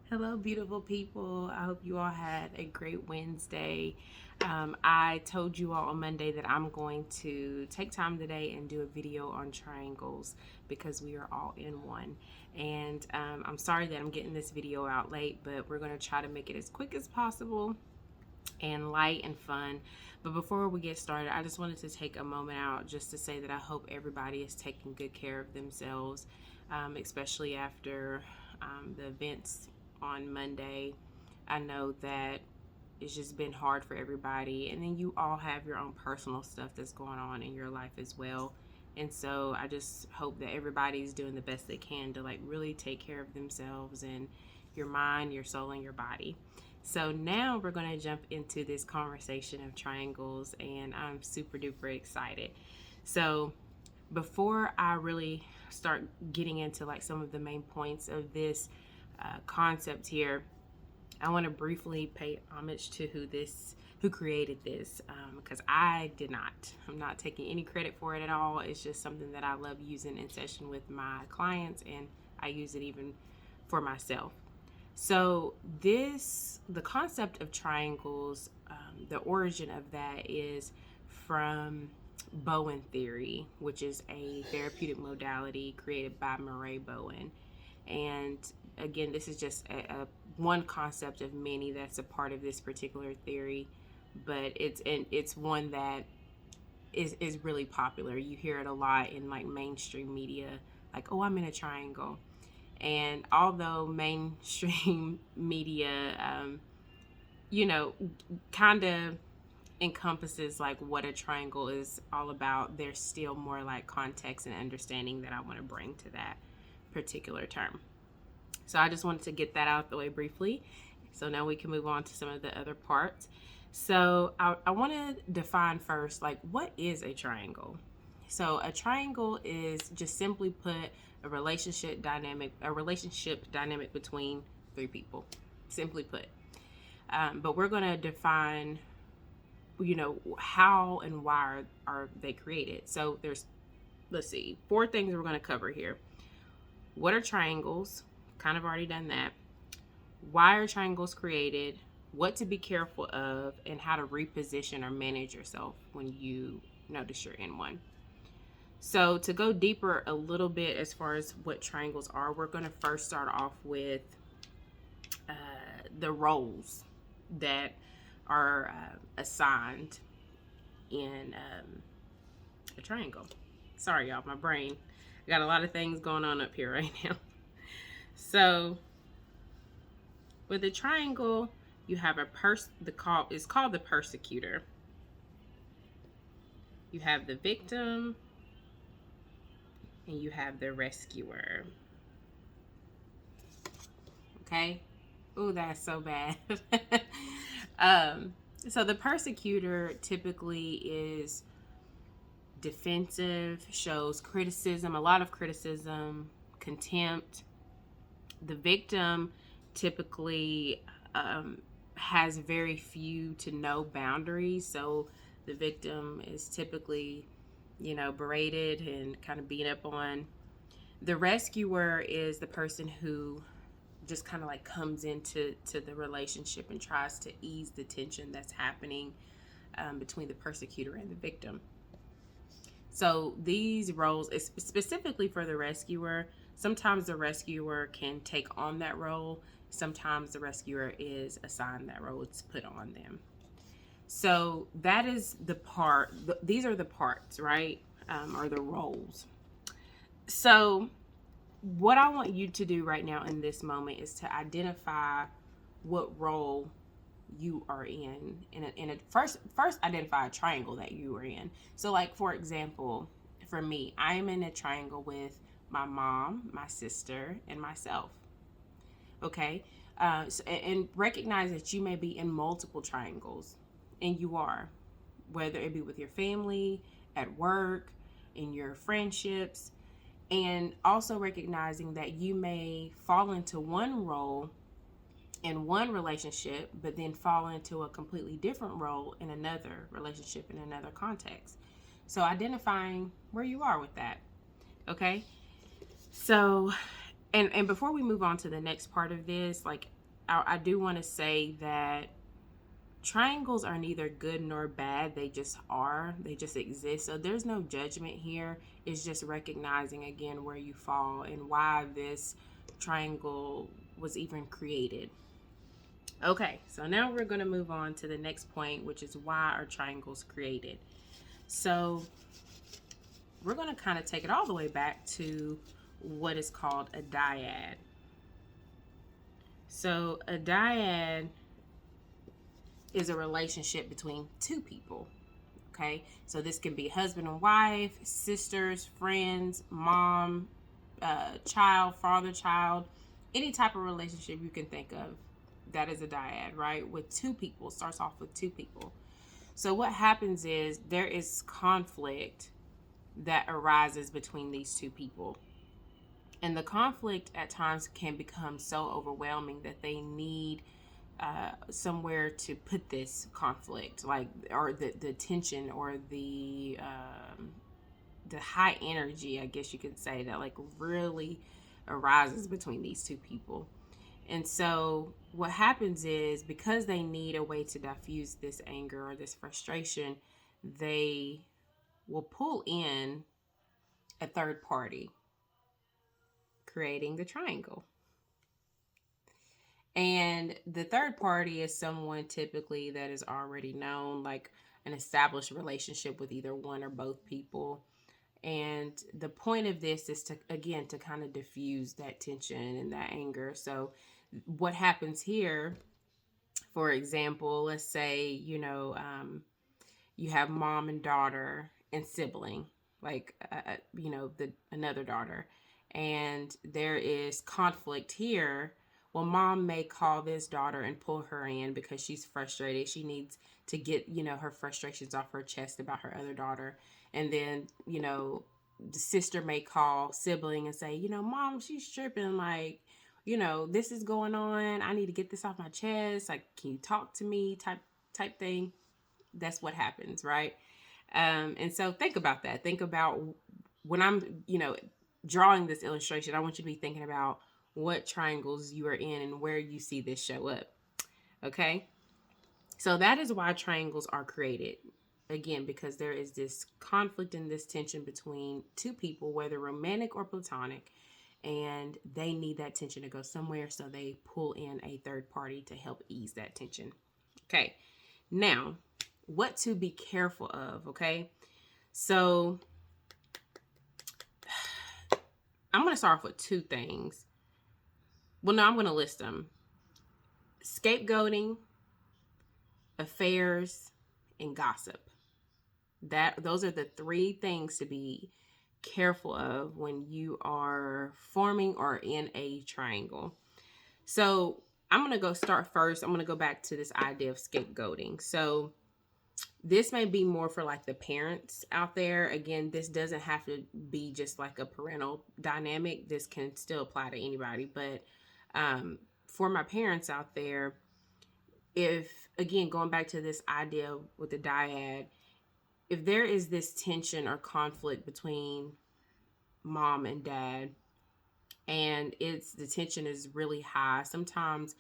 Hello, beautiful people. I hope you all had a great Wednesday. I told you all on Monday that I'm going to take time today and do a video on triangles because we are all in one. And I'm sorry that I'm getting this video out late, but we're going to try to make it as quick as possible and light and fun. But before we get started, I just wanted to take a moment out just to say that I hope everybody is taking good care of themselves, especially after the events on Monday. I know that it's just been hard for everybody, and then you all have your own personal stuff that's going on in your life as well. And so I just hope that everybody's doing the best they can to like really take care of themselves and your mind, your soul, and your body. So now we're going to jump into this conversation of triangles, and I'm super duper excited. So before I really start getting into like some of the main points of this concept here, I want to briefly pay homage to who created this, because I did not. I'm not taking any credit for it at all. It's just something that I love using in session with my clients, and I use it even for myself. So the concept of triangles, the origin of that is from Bowen theory, which is a therapeutic modality created by Murray Bowen. And again, this is just a one concept of many that's a part of this particular theory, but it's one that is really popular. You hear it a lot in like mainstream media, like, oh, I'm in a triangle. And although mainstream media, you know, kind of encompasses like what a triangle is all about, there's still more like context and understanding that I want to bring to that particular term. So I just wanted to get that out the way briefly. So now we can move on to some of the other parts. So I want to define first, like, what is a triangle? So a triangle is, just simply put, a relationship dynamic between three people, simply put. But we're going to define, how and why are they created. So there's, let's see, four things we're going to cover here. What are triangles? Kind of already done that. Why are triangles created? What to be careful of, and how to reposition or manage yourself when you notice you're in one. So to go deeper a little bit as far as what triangles are, we're going to first start off with the roles that are assigned in a triangle. Sorry, y'all, my brain. I got a lot of things going on up here right now. So with a triangle, you have it's called the persecutor. You have the victim, and you have the rescuer. Okay? Ooh, that's so bad. So the persecutor typically is defensive, shows criticism, a lot of criticism, contempt. The victim typically has very few to no boundaries. So the victim is typically, berated and kind of beat up on. The rescuer is the person who just kind of like comes into the relationship and tries to ease the tension that's happening between the persecutor and the victim. So these roles, specifically for the rescuer, sometimes the rescuer can take on that role. Sometimes the rescuer is assigned that role. It's put on them. So that is the part. These are the parts, right? Or the roles. So what I want you to do right now in this moment is to identify what role you are in a first identify a triangle that you are in. So like, for example, for me, I am in a triangle with my mom, my sister, and myself. Okay. And recognize that you may be in multiple triangles, and you are, whether it be with your family, at work, in your friendships, and also recognizing that you may fall into one role in one relationship, but then fall into a completely different role in another relationship, in another context. So identifying where you are with that. Okay. So, and before we move on to the next part of this, like, I do want to say that triangles are neither good nor bad. They just are. They just exist. So there's no judgment here. It's just recognizing again where you fall and why this triangle was even created. Okay, so now we're going to move on to the next point, which is why are triangles created. So we're going to kind of take it all the way back to what is called a dyad. So a dyad is a relationship between two people. Okay, so this can be husband and wife, sisters, friends, mom, child, father, child, any type of relationship you can think of. That is a dyad, right? With two people, starts off with two people. So what happens is there is conflict that arises between these two people. And the conflict at times can become so overwhelming that they need somewhere to put this conflict, like, or the tension, or the high energy, I guess you could say, that like really arises between these two people. And so what happens is, because they need a way to diffuse this anger or this frustration, they will pull in a third party, creating the triangle. And the third party is someone typically that is already known, like an established relationship with either one or both people. And the point of this is to, again, to kind of diffuse that tension and that anger. So what happens here, for example, let's say, you have mom and daughter and sibling, like, the another daughter, and there is conflict here. Well, mom may call this daughter and pull her in because she's frustrated. She needs to get, her frustrations off her chest about her other daughter. And then, the sister may call sibling and say, mom, she's tripping. Like, this is going on. I need to get this off my chest. Like, can you talk to me? Type thing. That's what happens, right? And so think about that. Think about, when I'm, drawing this illustration, I want you to be thinking about what triangles you are in and where you see this show up. Okay? So that is why triangles are created. Again, because there is this conflict and this tension between two people, whether romantic or platonic, and they need that tension to go somewhere, so they pull in a third party to help ease that tension. Okay, now, what to be careful of, okay? So I'm going to start off with two things. Well, no, I'm going to list them. Scapegoating, affairs, and gossip. Those are the three things to be careful of when you are forming or in a triangle. So I'm going to go start first. I'm going to go back to this idea of scapegoating. So this may be more for like the parents out there. Again, this doesn't have to be just like a parental dynamic. This can still apply to anybody. But for my parents out there, if, again, going back to this idea with the dyad, if there is this tension or conflict between mom and dad, and the tension is really high, sometimes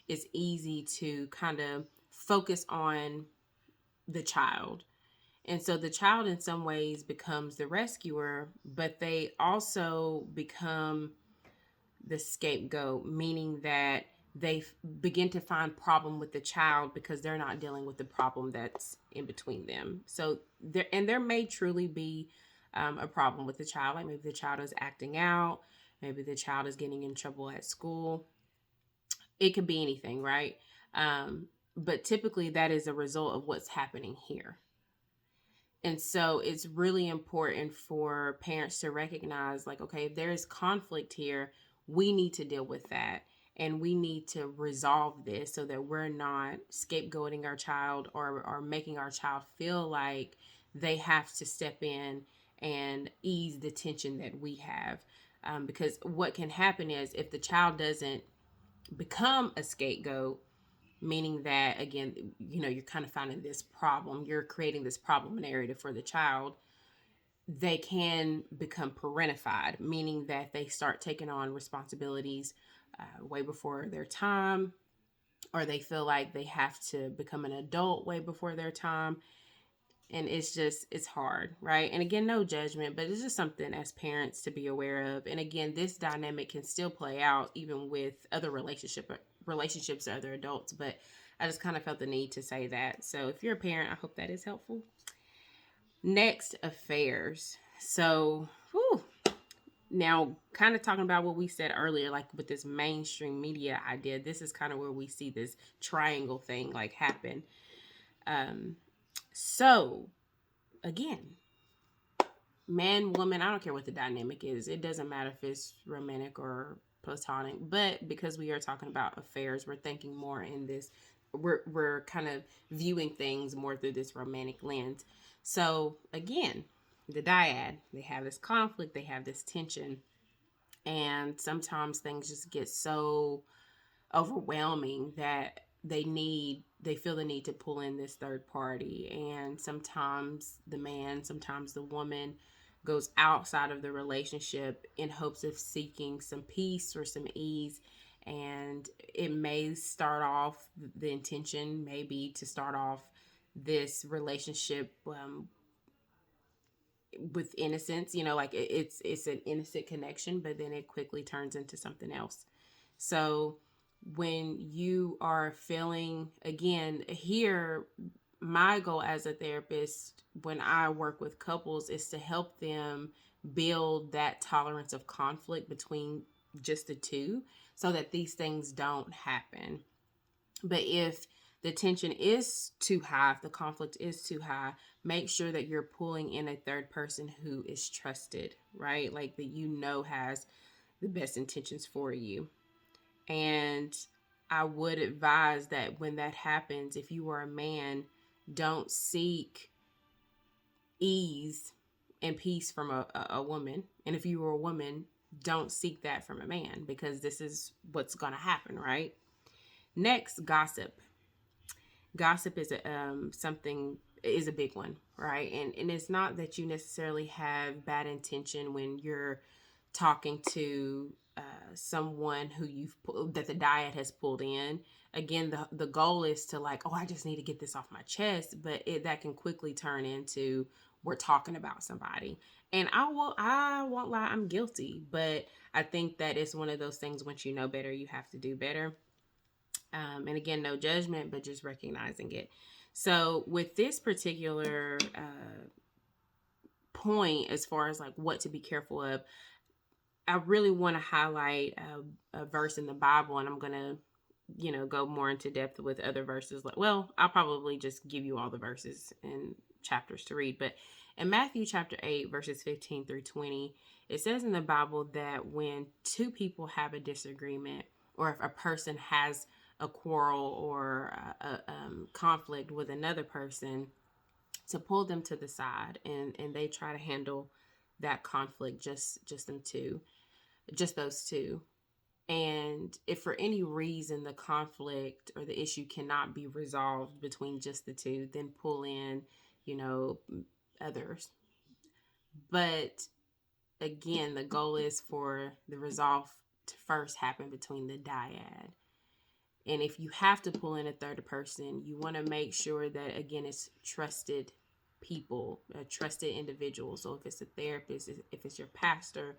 it's easy to kind of focus on the child. And so the child in some ways becomes the rescuer, but they also become the scapegoat, meaning that they begin to find problem with the child because they're not dealing with the problem that's in between them. So there may truly be a problem with the child. Like, maybe the child is acting out, maybe the child is getting in trouble at school. It could be anything, right? But typically that is a result of what's happening here. And so it's really important for parents to recognize, like, okay, if there is conflict here, we need to deal with that. And we need to resolve this so that we're not scapegoating our child, or making our child feel like they have to step in and ease the tension that we have. Because what can happen is, if the child doesn't become a scapegoat, meaning that, again, you're kind of finding this problem, you're creating this problem narrative for the child, they can become parentified, meaning that they start taking on responsibilities way before their time. or they feel like they have to become an adult way before their time. And it's hard, right? And again, no judgment, but it's just something as parents to be aware of. And again, this dynamic can still play out even with other relationships or other adults, but I just kind of felt the need to say that. So if you're a parent, I hope that is helpful. Next, affairs. So whew, now kind of talking about what we said earlier, like with this mainstream media idea, this is kind of where we see this triangle thing like happen. So again, man, woman, I don't care what the dynamic is. It doesn't matter if it's romantic or platonic. But because we are talking about affairs, we're thinking more in this. We're kind of viewing things more through this romantic lens. So again, the dyad, they have this conflict, they have this tension, and sometimes things just get so overwhelming that they feel the need to pull in this third party. And sometimes the man, sometimes the woman goes outside of the relationship in hopes of seeking some peace or some ease. And it may start off, the intention may be to start off this relationship with innocence, like it's an innocent connection, but then it quickly turns into something else. So when you are feeling, again, here, my goal as a therapist when I work with couples is to help them build that tolerance of conflict between just the two so that these things don't happen. But if the tension is too high, if the conflict is too high, make sure that you're pulling in a third person who is trusted, right? Like that has the best intentions for you. And I would advise that when that happens, if you are a man, don't seek ease and peace from a woman. And if you are a woman, don't seek that from a man, because this is what's going to happen, right? Next, gossip. Gossip is a big one, right? And it's not that you necessarily have bad intention when you're talking to someone that the dyad has pulled in. Again, the goal is to like, oh, I just need to get this off my chest, but that can quickly turn into we're talking about somebody. And I won't lie, I'm guilty, but I think that it's one of those things, once you know better, you have to do better. And again, no judgment, but just recognizing it. So with this particular point, as far as like what to be careful of, I really want to highlight a verse in the Bible, and I'm going to, go more into depth with other verses. Well, I'll probably just give you all the verses and chapters to read. But in Matthew chapter 8, verses 15 through 20, it says in the Bible that when two people have a disagreement, or if a person has a quarrel or a conflict with another person, to pull them to the side and they try to handle that conflict, just those two. And if for any reason the conflict or the issue cannot be resolved between just the two, then pull in, others. But again, the goal is for the resolve to first happen between the dyad. And if you have to pull in a third person, you want to make sure that, again, it's trusted people, a trusted individual. So if it's a therapist, if it's your pastor,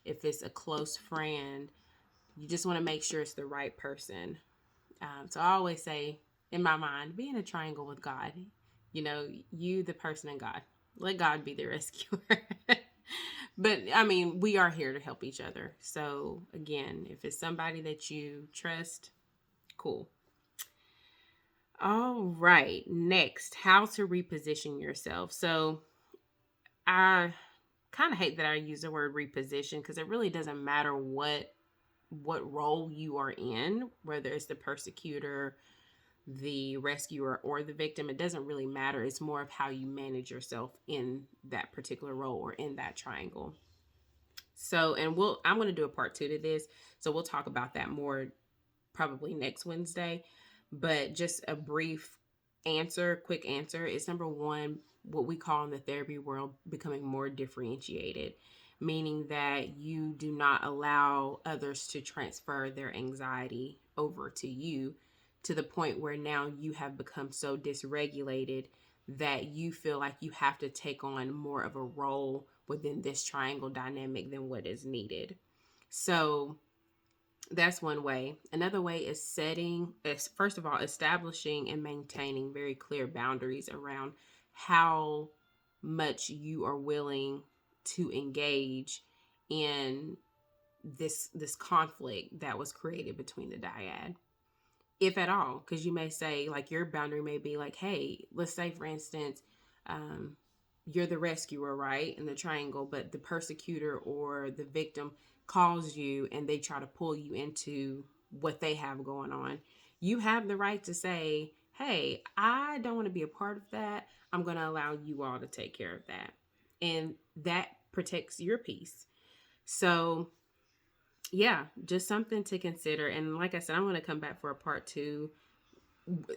if it's a close friend, you just want to make sure it's the right person. So I always say, in my mind, be in a triangle with God. You, the person, and God. Let God be the rescuer. But I mean, we are here to help each other. So again, if it's somebody that you trust, cool. All right. Next, how to reposition yourself. So I kind of hate that I use the word reposition, because it really doesn't matter what role you are in, whether it's the persecutor, the rescuer, or the victim. It doesn't really matter. It's more of how you manage yourself in that particular role or in that triangle. So, and I'm going to do a part 2 to this. So we'll talk about that more probably next Wednesday. But just a brief quick answer is, number one, what we call in the therapy world becoming more differentiated, meaning that you do not allow others to transfer their anxiety over to you. to the point where now you have become so dysregulated that you feel like you have to take on more of a role within this triangle dynamic than what is needed. So that's one way. Another way is first of all, establishing and maintaining very clear boundaries around how much you are willing to engage in this conflict that was created between the dyad, if at all. Because you may say, like, your boundary may be like, hey, let's say for instance, um, you're the rescuer, right, in the triangle, but the persecutor or the victim calls you and they try to pull you into what they have going on. You have the right to say, hey, I don't want to be a part of that. I'm going to allow you all to take care of that. And that protects your peace. So yeah, just something to consider. And like I said, I'm going to come back for a part two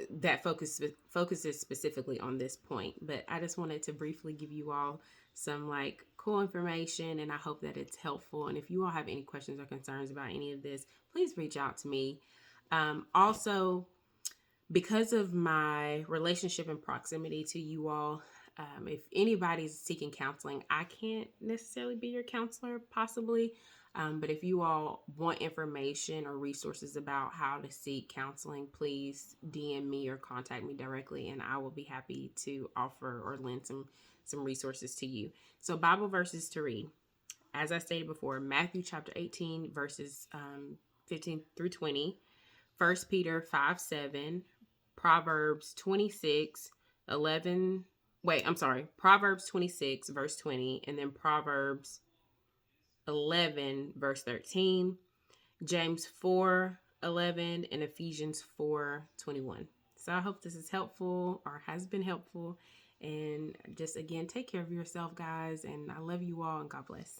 that focuses specifically on this point. But I just wanted to briefly give you all some like cool information, and I hope that it's helpful. And if you all have any questions or concerns about any of this, please reach out to me. Also, because of my relationship and proximity to you all, if anybody's seeking counseling, I can't necessarily be your counselor, possibly. But if you all want information or resources about how to seek counseling, please DM me or contact me directly, and I will be happy to offer or lend some resources to you. So, Bible verses to read. As I stated before, Matthew chapter 18, verses 15 through 20, 1 Peter 5:7, Proverbs 26:11. Wait, I'm sorry. Proverbs 26, verse 20, and then Proverbs 11, verse 13, James 4:11, and Ephesians 4:21. So I hope this is helpful or has been helpful. And just again, take care of yourself, guys. And I love you all, and God bless.